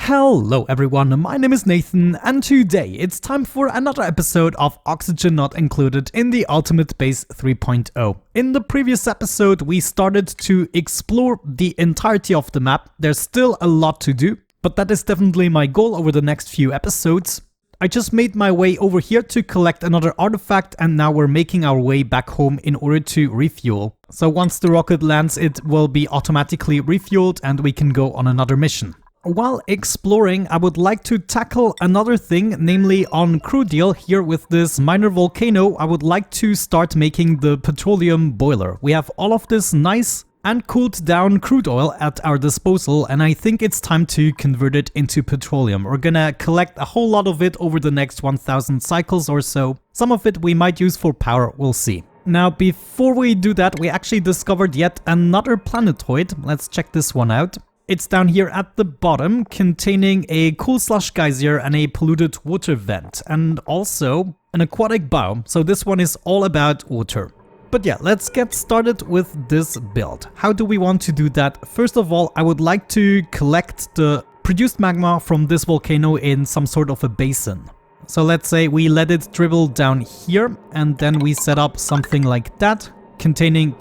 Hello everyone, my name is Nathan, and today it's time for another episode of Oxygen Not Included in the Ultimate Base 3.0. In the previous episode we started to explore the entirety of the map. There's still a lot to do, but that is definitely my goal over the next few episodes. I just made my way over here to collect another artifact, and now we're making our way back home in order to refuel. So once the rocket lands, it will be automatically refueled and we can go on another mission. While exploring, I would like to tackle another thing, namely on Crudiel here with this minor volcano. I would like to start making the petroleum boiler. We have all of this nice and cooled down crude oil at our disposal, and I think it's time to convert it into petroleum. We're gonna collect a whole lot of it over the next 1000 cycles or so. Some of it we might use for power, we'll see. Now, before we do that, we actually discovered yet another planetoid. Let's check this one out. It's down here at the bottom, containing a cool slush geyser and a polluted water vent, and also an aquatic biome. So this one is all about water. But yeah, let's get started with this build. How do we want to do that? First of all, I would like to collect the produced magma from this volcano in some sort of a basin. So let's say we let it dribble down here, and then we set up something like that, containing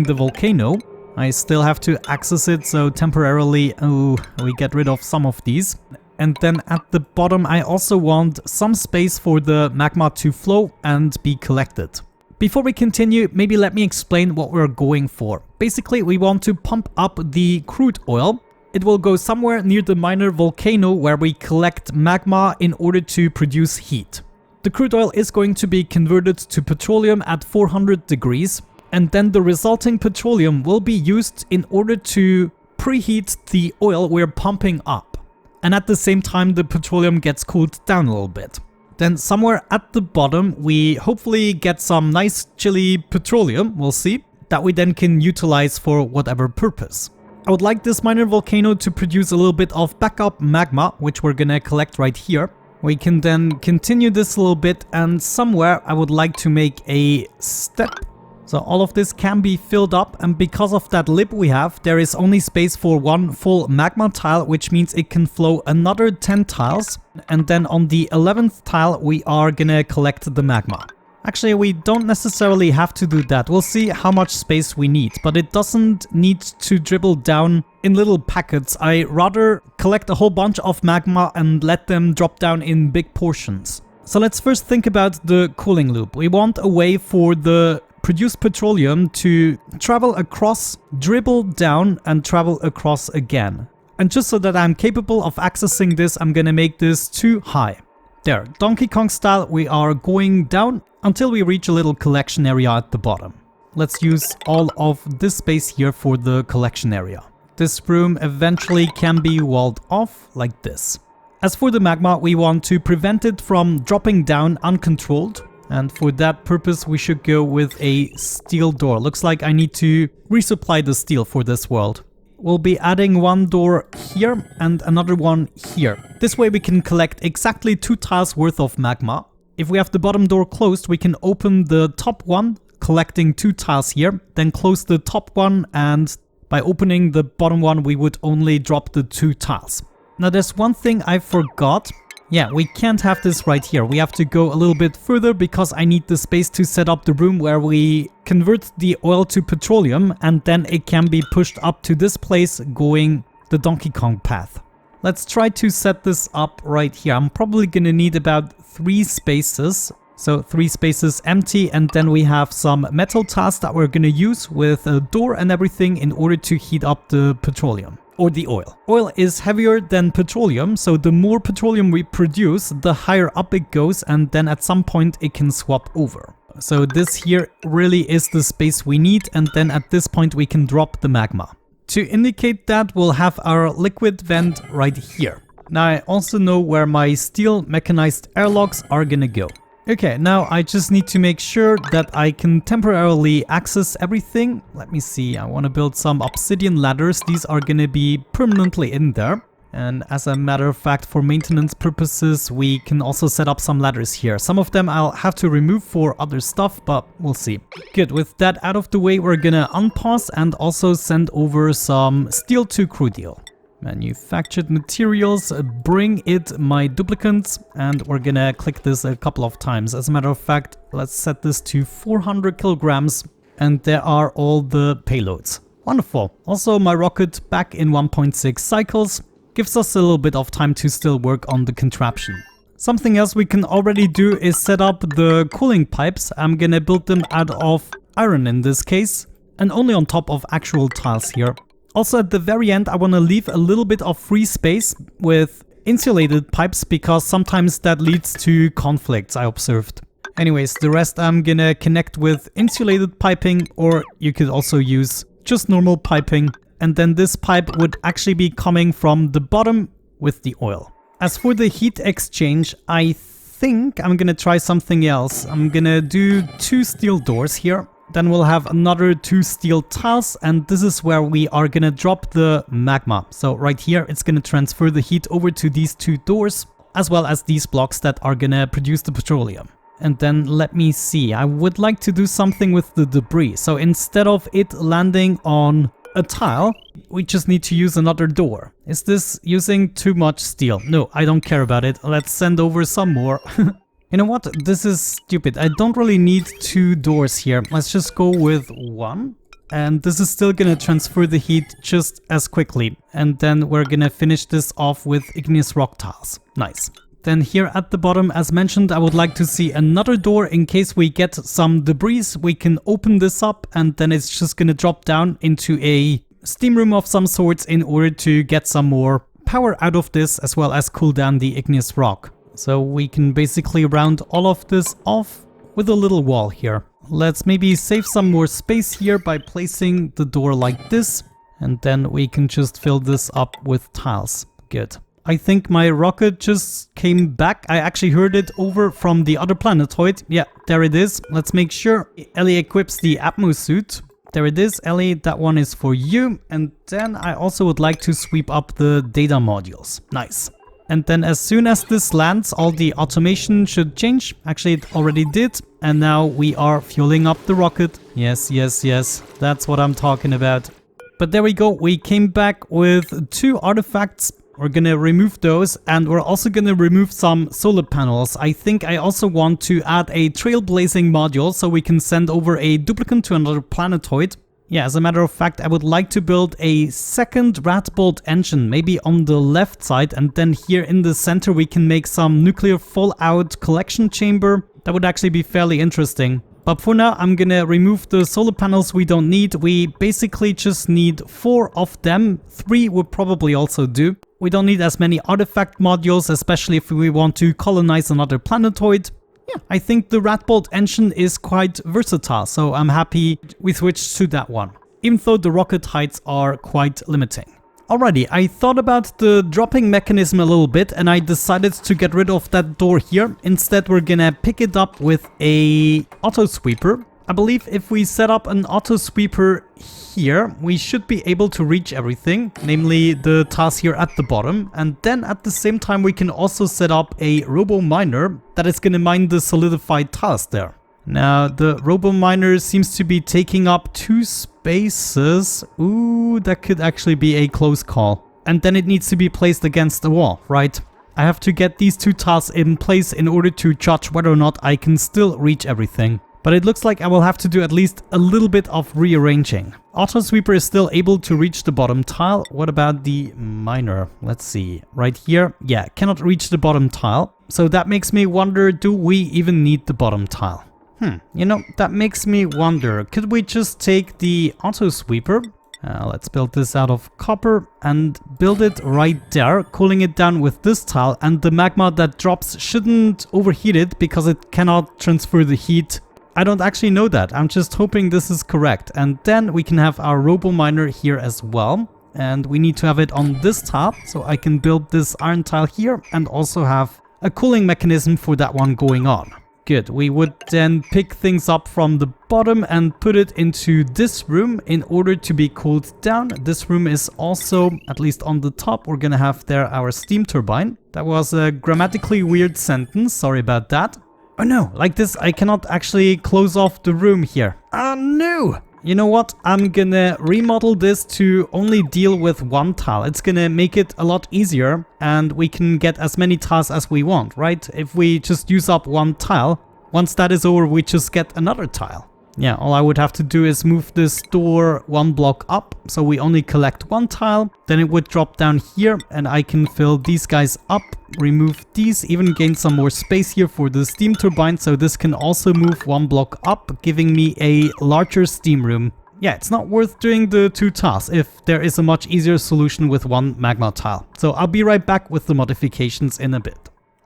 the volcano. I still have to access it, so temporarily we get rid of some of these. And then at the bottom I also want some space for the magma to flow and be collected. Before we continue, maybe let me explain what we're going for. Basically, we want to pump up the crude oil. It will go somewhere near the minor volcano where we collect magma in order to produce heat. The crude oil is going to be converted to petroleum at 400 degrees. And then the resulting petroleum will be used in order to preheat the oil we're pumping up. And at the same time, the petroleum gets cooled down a little bit. Then somewhere at the bottom, we hopefully get some nice chilly petroleum, we'll see, that we then can utilize for whatever purpose. I would like this minor volcano to produce a little bit of backup magma, which we're gonna collect right here. We can then continue this a little bit, and somewhere I would like to make a step. So all of this can be filled up, and because of that lip we have, there is only space for one full magma tile, which means it can flow another 10 tiles. And then on the 11th tile we are gonna collect the magma. Actually, we don't necessarily have to do that. We'll see how much space we need, but it doesn't need to dribble down in little packets. I rather collect a whole bunch of magma and let them drop down in big portions. So let's first think about the cooling loop. We want a way for the produced petroleum to travel across, dribble down, and travel across again. And just so that I'm capable of accessing this, I'm gonna make this too high. There, Donkey Kong style, we are going down until we reach a little collection area at the bottom. Let's use all of this space here for the collection area. This room eventually can be walled off like this. As for the magma, we want to prevent it from dropping down uncontrolled. And for that purpose, we should go with a steel door. Looks like I need to resupply the steel for this world. We'll be adding one door here and another one here. This way we can collect exactly 2 tiles worth of magma. If we have the bottom door closed, we can open the top one, collecting 2 tiles here, then close the top one, and by opening the bottom one, we would only drop the 2 tiles. Now there's one thing I forgot. Yeah, we can't have this right here. We have to go a little bit further because I need the space to set up the room where we convert the oil to petroleum, and then it can be pushed up to this place going the Donkey Kong path. Let's try to set this up right here. I'm probably gonna need about 3 spaces. So 3 spaces empty, and then we have some metal tiles that we're gonna use with a door and everything in order to heat up the petroleum. Or the oil. Oil is heavier than petroleum, so the more petroleum we produce, the higher up it goes, and then at some point it can swap over. So this here really is the space we need, and then at this point we can drop the magma. To indicate that, we'll have our liquid vent right here. Now I also know where my steel mechanized airlocks are gonna go. Okay, now I just need to make sure that I can temporarily access everything. Let me see, I want to build some obsidian ladders. These are going to be permanently in there. And as a matter of fact, for maintenance purposes, we can also set up some ladders here. Some of them I'll have to remove for other stuff, but we'll see. Good, with that out of the way, we're gonna unpause and also send over some steel to Crudiel. Manufactured materials, bring it my duplicants, and we're gonna click this a couple of times. As a matter of fact, let's set this to 400 kilograms, and there are all the payloads. Wonderful. Also, my rocket back in 1.6 cycles gives us a little bit of time to still work on the contraption. Something else we can already do is set up the cooling pipes. I'm gonna build them out of iron in this case, and only on top of actual tiles here. Also at the very end I want to leave a little bit of free space with insulated pipes because sometimes that leads to conflicts, I observed. Anyways, the rest I'm gonna connect with insulated piping, or you could also use just normal piping, and then this pipe would actually be coming from the bottom with the oil. As for the heat exchange, I think I'm gonna try something else. I'm gonna do 2 steel doors here. Then we'll have another 2 steel tiles, and this is where we are gonna drop the magma. So right here, it's gonna transfer the heat over to these 2 doors, as well as these blocks that are gonna produce the petroleum. And then let me see, I would like to do something with the debris. So instead of it landing on a tile, we just need to use another door. Is this using too much steel? No, I don't care about it. Let's send over some more. You know what? This is stupid. I don't really need 2 doors here. Let's just go with 1. And this is still gonna transfer the heat just as quickly. And then we're gonna finish this off with igneous rock tiles. Nice. Then here at the bottom, as mentioned, I would like to see another door in case we get some debris. We can open this up and then it's just gonna drop down into a steam room of some sorts in order to get some more power out of this, as well as cool down the igneous rock. So we can basically round all of this off with a little wall here. Let's maybe save some more space here by placing the door like this. And then we can just fill this up with tiles. Good. I think my rocket just came back. I actually heard it over from the other planetoid. Yeah, there it is. Let's make sure Ellie equips the Atmo suit. There it is, Ellie, that one is for you. And then I also would like to sweep up the data modules. Nice. And then as soon as this lands, all the automation should change. Actually, it already did. And now we are fueling up the rocket. Yes, yes, yes. That's what I'm talking about. But there we go. We came back with 2 artifacts. We're gonna remove those, and we're also gonna remove some solar panels. I think I also want to add a trailblazing module so we can send over a duplicant to another planetoid. Yeah, as a matter of fact, I would like to build a second rat bolt engine, maybe on the left side, and then here in the center we can make some nuclear fallout collection chamber. That would actually be fairly interesting. But for now, I'm gonna remove the solar panels we don't need. We basically just need 4 of them. 3 would probably also do. We don't need as many artifact modules, especially if we want to colonize another planetoid. Yeah, I think the rat bolt engine is quite versatile, so I'm happy we switched to that one, even though the rocket heights are quite limiting. Alrighty, I thought about the dropping mechanism a little bit and I decided to get rid of that door here. Instead, we're gonna pick it up with a auto sweeper. I believe if we set up an auto sweeper here, we should be able to reach everything, namely the tiles here at the bottom. And then at the same time, we can also set up a robo miner that is gonna mine the solidified tiles there. Now, the robo miner seems to be taking up 2 spaces. Ooh, that could actually be a close call. And then it needs to be placed against the wall, right? I have to get these 2 tiles in place in order to judge whether or not I can still reach everything. But it looks like I will have to do at least a little bit of rearranging. Auto sweeper is still able to reach the bottom tile. What about the miner? Let's see. Right here. Yeah, cannot reach the bottom tile. So that makes me wonder, do we even need the bottom tile? You know, that makes me wonder, could we just take the auto sweeper? Let's build this out of copper and build it right there, cooling it down with this tile, and the magma that drops shouldn't overheat it because it cannot transfer the heat. I don't actually know that. I'm just hoping this is correct. And then we can have our robo miner here as well. And we need to have it on this tile, so I can build this iron tile here and also have a cooling mechanism for that one going on. Good. We would then pick things up from the bottom and put it into this room in order to be cooled down. This room is also, at least on the top, we're gonna have there our steam turbine. That was a grammatically weird sentence. Sorry about that. Oh no, like this I cannot actually close off the room here. Oh no! You know what? I'm gonna remodel this to only deal with one tile. It's gonna make it a lot easier and we can get as many tiles as we want, right? If we just use up one tile, once that is over, we just get another tile. Yeah, all I would have to do is move this door one block up, so we only collect one tile. Then it would drop down here and I can fill these guys up, remove these, even gain some more space here for the steam turbine, so this can also move one block up, giving me a larger steam room. Yeah, it's not worth doing the two tiles if there is a much easier solution with one magma tile. So I'll be right back with the modifications in a bit.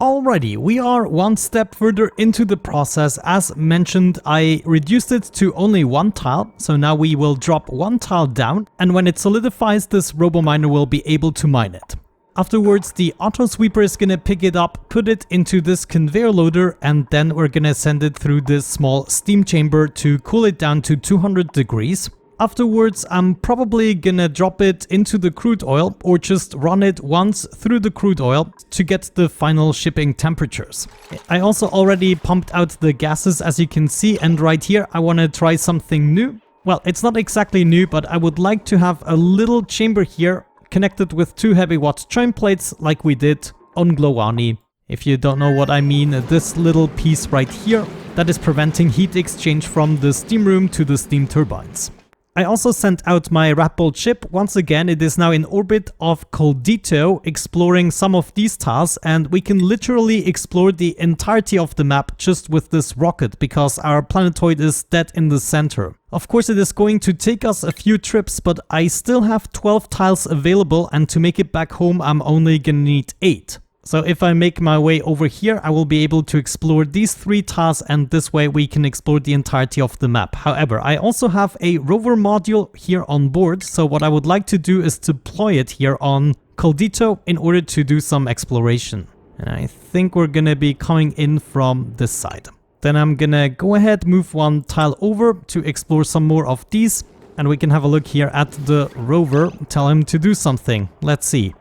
Alrighty, we are one step further into the process. As mentioned, I reduced it to only one tile, so now we will drop one tile down, and when it solidifies, this RoboMiner will be able to mine it. Afterwards, the auto sweeper is gonna pick it up, put it into this conveyor loader, and then we're gonna send it through this small steam chamber to cool it down to 200 degrees. Afterwards, I'm probably gonna drop it into the crude oil or just run it once through the crude oil to get the final shipping temperatures. I also already pumped out the gases, as you can see, and right here I want to try something new. Well, it's not exactly new, but I would like to have a little chamber here connected with 2 heavy watt join plates like we did on Glowani. If you don't know what I mean, this little piece right here that is preventing heat exchange from the steam room to the steam turbines. I also sent out my Rat-Bolt ship. Once again, it is now in orbit of Coldito, exploring some of these tiles, and we can literally explore the entirety of the map just with this rocket, because our planetoid is dead in the center. Of course, it is going to take us a few trips, but I still have 12 tiles available, and to make it back home, I'm only gonna need 8. So if I make my way over here, I will be able to explore these 3 tiles, and this way we can explore the entirety of the map. However, I also have a rover module here on board, so what I would like to do is deploy it here on Coldito in order to do some exploration. And I think we're gonna be coming in from this side. Then I'm gonna go ahead, move one tile over to explore some more of these, and we can have a look here at the rover, tell him to do something. Let's see.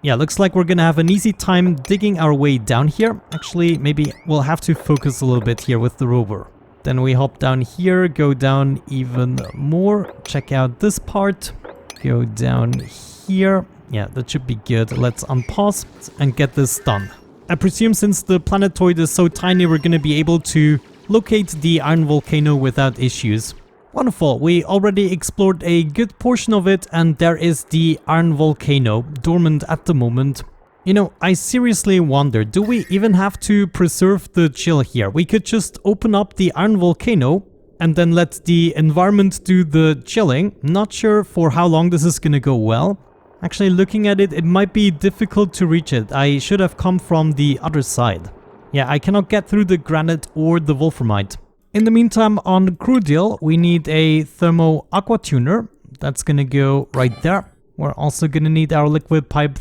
Yeah, looks like we're gonna have an easy time digging our way down here. Actually, maybe we'll have to focus a little bit here with the rover. Then we hop down here, go down even more, check out this part, go down here. Yeah, that should be good. Let's unpause and get this done. I presume since the planetoid is so tiny, we're gonna be able to locate the iron volcano without issues. Wonderful, we already explored a good portion of it, and there is the iron volcano, dormant at the moment. You know, I seriously wonder, do we even have to preserve the chill here? We could just open up the iron volcano and then let the environment do the chilling. Not sure for how long this is gonna go well. Actually, looking at it, it might be difficult to reach it. I should have come from the other side. Yeah, I cannot get through the granite or the wolframite. In the meantime, on Crudiel, we need a thermo aqua tuner. That's gonna go right there. We're also gonna need our liquid pipe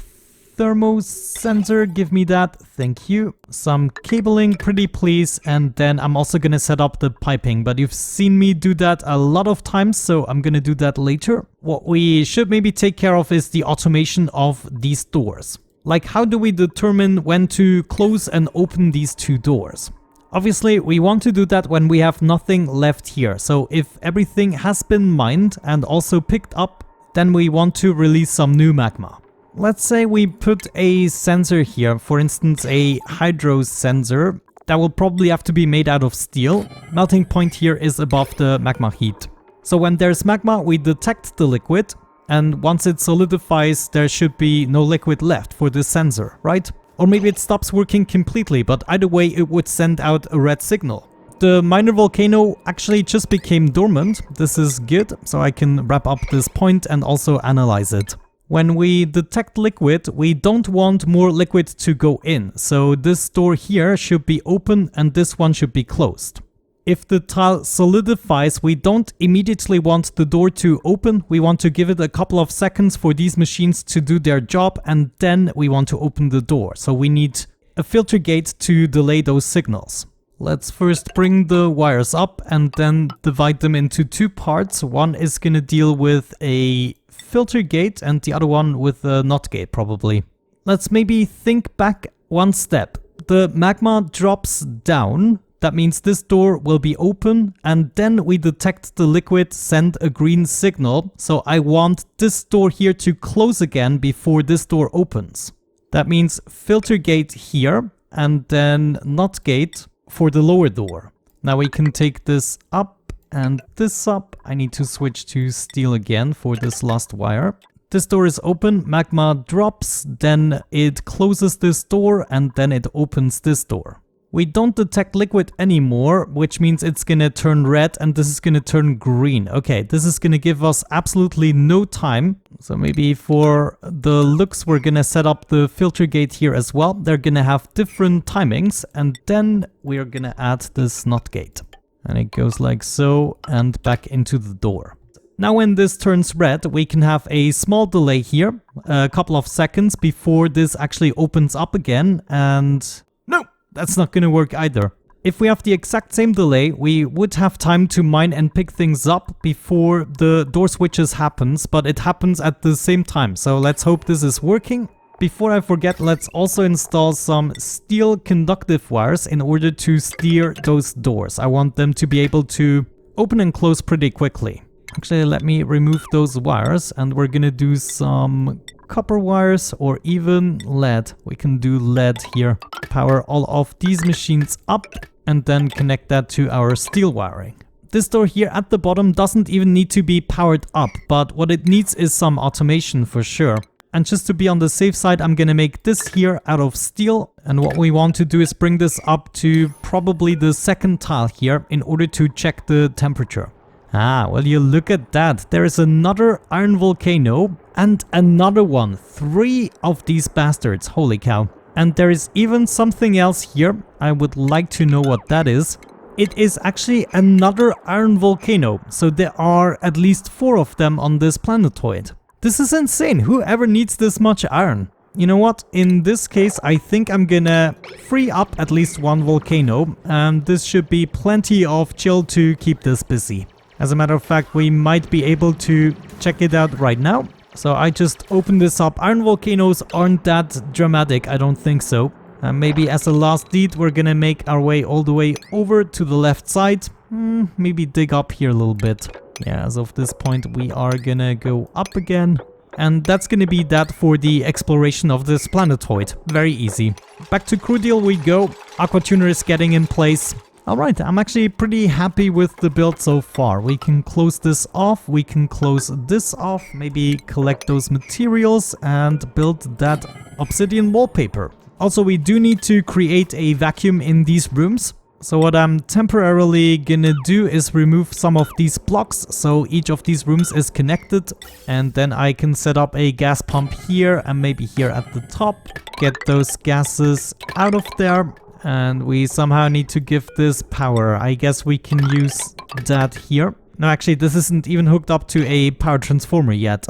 thermo sensor. Give me that. Thank you. Some cabling, pretty please. And then I'm also gonna set up the piping, but you've seen me do that a lot of times, so I'm gonna do that later. What we should maybe take care of is the automation of these doors. Like, how do we determine when to close and open these 2 doors? Obviously, we want to do that when we have nothing left here. So if everything has been mined and also picked up, then we want to release some new magma. Let's say we put a sensor here, for instance a hydro sensor. That will probably have to be made out of steel. Melting point here is above the magma heat. So when there's magma, we detect the liquid, and once it solidifies, there should be no liquid left for the sensor, right? Or maybe it stops working completely, but either way it would send out a red signal. The minor volcano actually just became dormant. This is good, so I can wrap up this point and also analyze it. When we detect liquid, we don't want more liquid to go in, so this door here should be open and this one should be closed. If the tile solidifies, we don't immediately want the door to open. We want to give it a couple of seconds for these machines to do their job, and then we want to open the door. So we need a filter gate to delay those signals. Let's first bring the wires up and then divide them into 2 parts. One is going to deal with a filter gate and the other one with a NOT gate probably. Let's maybe think back one step. The magma drops down That means this door will be open, and then we detect the liquid, send a green signal. So I want this door here to close again before this door opens. That means filter gate here, and then not gate for the lower door. Now we can take this up and this up. I need to switch to steel again for this last wire. This door is open, magma drops, then it closes this door, and then it opens this door. We don't detect liquid anymore, which means it's gonna turn red and this is gonna turn green. Okay, this is gonna give us absolutely no time. So maybe for the looks, we're gonna set up the filter gate here as well. They're gonna have different timings, and then we're gonna add this not gate. And it goes like so and back into the door. Now when this turns red, we can have a small delay here, a couple of seconds before this actually opens up again, and no! That's not gonna work either. If we have the exact same delay, we would have time to mine and pick things up before the door switches happens, but it happens at the same time. So let's hope this is working. Before I forget, let's also install some steel conductive wires in order to steer those doors. I want them to be able to open and close pretty quickly. Actually, let me remove those wires, and we're gonna do some copper wires or even lead. We can do lead here. Power all of these machines up and then connect that to our steel wiring. This door here at the bottom doesn't even need to be powered up, but what it needs is some automation for sure. And just to be on the safe side, I'm gonna make this here out of steel. And what we want to do is bring this up to probably the second tile here in order to check the temperature. Ah, well, you look at that. There is another iron volcano and another one. 3 of these bastards. Holy cow. And there is even something else here. I would like to know what that is. It is actually another iron volcano. So there are at least 4 of them on this planetoid. This is insane. Whoever needs this much iron? You know what? In this case, I think I'm gonna free up at least 1 volcano. And this should be plenty of chill to keep this busy. As a matter of fact, we might be able to check it out right now. So I just opened this up. Iron volcanoes aren't that dramatic, I don't think so. Maybe as a last deed, we're gonna make our way all the way over to the left side. Maybe dig up here a little bit. Yeah, as of this point, we are gonna go up again. And that's gonna be that for the exploration of this planetoid. Very easy. Back to Crudiel we go. Aquatuner is getting in place. Alright, I'm actually pretty happy with the build so far. We can close this off, we can close this off, maybe collect those materials and build that obsidian wallpaper. Also, we do need to create a vacuum in these rooms. So what I'm temporarily gonna do is remove some of these blocks, so each of these rooms is connected, and then I can set up a gas pump here and maybe here at the top, get those gases out of there. And we somehow need to give this power. I guess we can use that here. No, actually, this isn't even hooked up to a power transformer yet.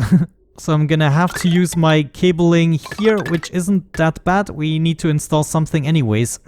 So I'm gonna have to use my cabling here, which isn't that bad. We need to install something anyways.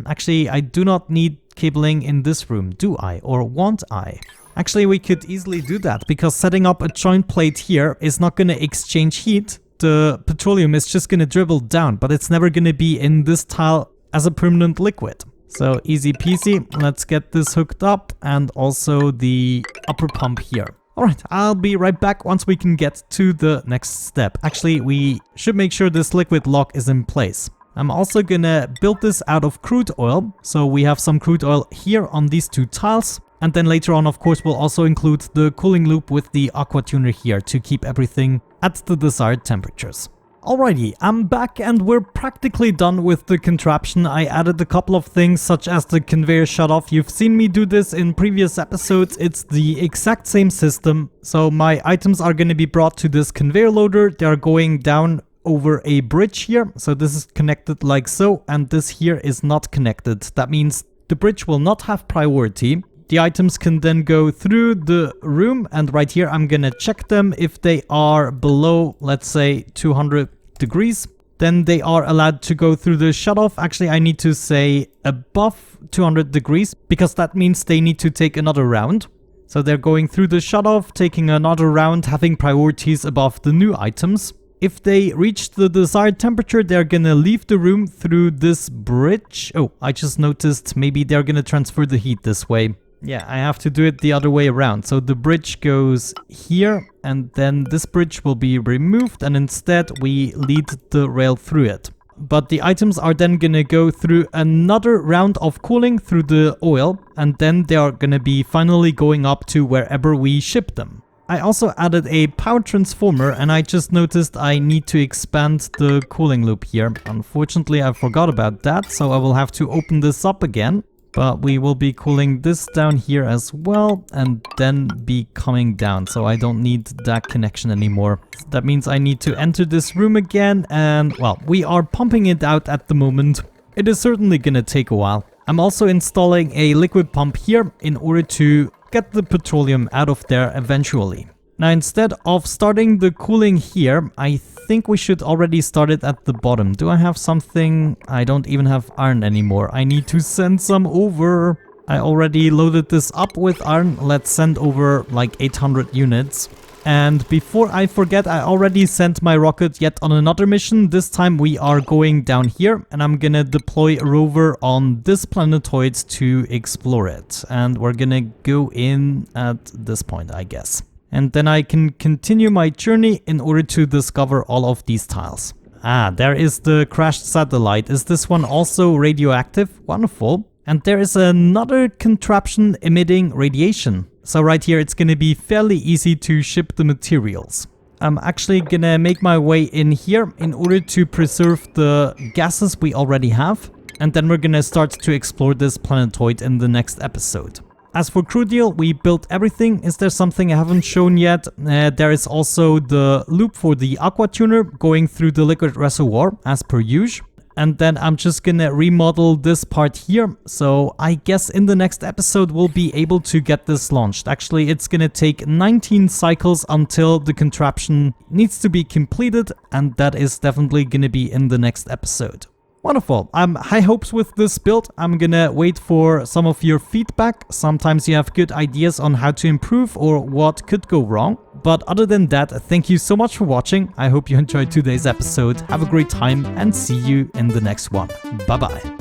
Actually, I do not need cabling in this room, do I? Or want I? Actually, we could easily do that, because setting up a joint plate here is not gonna exchange heat. The petroleum is just gonna dribble down, but it's never gonna be in this tile as a permanent liquid. So easy peasy, let's get this hooked up, and also the upper pump here. Alright, I'll be right back once we can get to the next step. Actually, we should make sure this liquid lock is in place. I'm also gonna build this out of crude oil, so we have some crude oil here on these 2 tiles. And then later on, of course, we'll also include the cooling loop with the aquatuner here to keep everything at the desired temperatures. Alrighty, I'm back and we're practically done with the contraption. I added a couple of things such as the conveyor shutoff. You've seen me do this in previous episodes. It's the exact same system. So my items are going to be brought to this conveyor loader. They are going down over a bridge here. So this is connected like so, and this here is not connected. That means the bridge will not have priority. The items can then go through the room, and right here I'm gonna check them. If they are below, let's say 200 degrees, then they are allowed to go through the shutoff. Actually, I need to say above 200 degrees, because that means they need to take another round. So they're going through the shutoff, taking another round, having priorities above the new items. If they reach the desired temperature, they're gonna leave the room through this bridge. Oh, I just noticed maybe they're gonna transfer the heat this way. Yeah, I have to do it the other way around. So the bridge goes here, and then this bridge will be removed, and instead we lead the rail through it. But the items are then gonna go through another round of cooling through the oil, and then they are gonna be finally going up to wherever we ship them. I also added a power transformer, and I just noticed I need to expand the cooling loop here. Unfortunately, I forgot about that, so I will have to open this up again. But we will be cooling this down here as well, and then be coming down, so I don't need that connection anymore. That means I need to enter this room again, and well, we are pumping it out at the moment. It is certainly gonna take a while. I'm also installing a liquid pump here in order to get the petroleum out of there eventually. Now, instead of starting the cooling here, I think we should already start it at the bottom. Do I have something? I don't even have iron anymore. I need to send some over. I already loaded this up with iron. Let's send over like 800 units. And before I forget, I already sent my rocket yet on another mission. This time we are going down here, and I'm gonna deploy a rover on this planetoid to explore it. And we're gonna go in at this point, I guess. And then I can continue my journey in order to discover all of these tiles. Ah, there is the crashed satellite. Is this one also radioactive? Wonderful. And there is another contraption emitting radiation. So right here, it's gonna be fairly easy to ship the materials. I'm actually gonna make my way in here in order to preserve the gases we already have. And then we're gonna start to explore this planetoid in the next episode. As for Crudiel, we built everything. Is there something I haven't shown yet? There is also the loop for the aqua tuner going through the liquid reservoir as per usual. And then I'm just gonna remodel this part here. So I guess in the next episode we'll be able to get this launched. Actually, it's gonna take 19 cycles until the contraption needs to be completed, and that is definitely gonna be in the next episode. Wonderful. High hopes with this build. I'm gonna wait for some of your feedback. Sometimes you have good ideas on how to improve or what could go wrong. But other than that, thank you so much for watching. I hope you enjoyed today's episode. Have a great time and see you in the next one. Bye bye.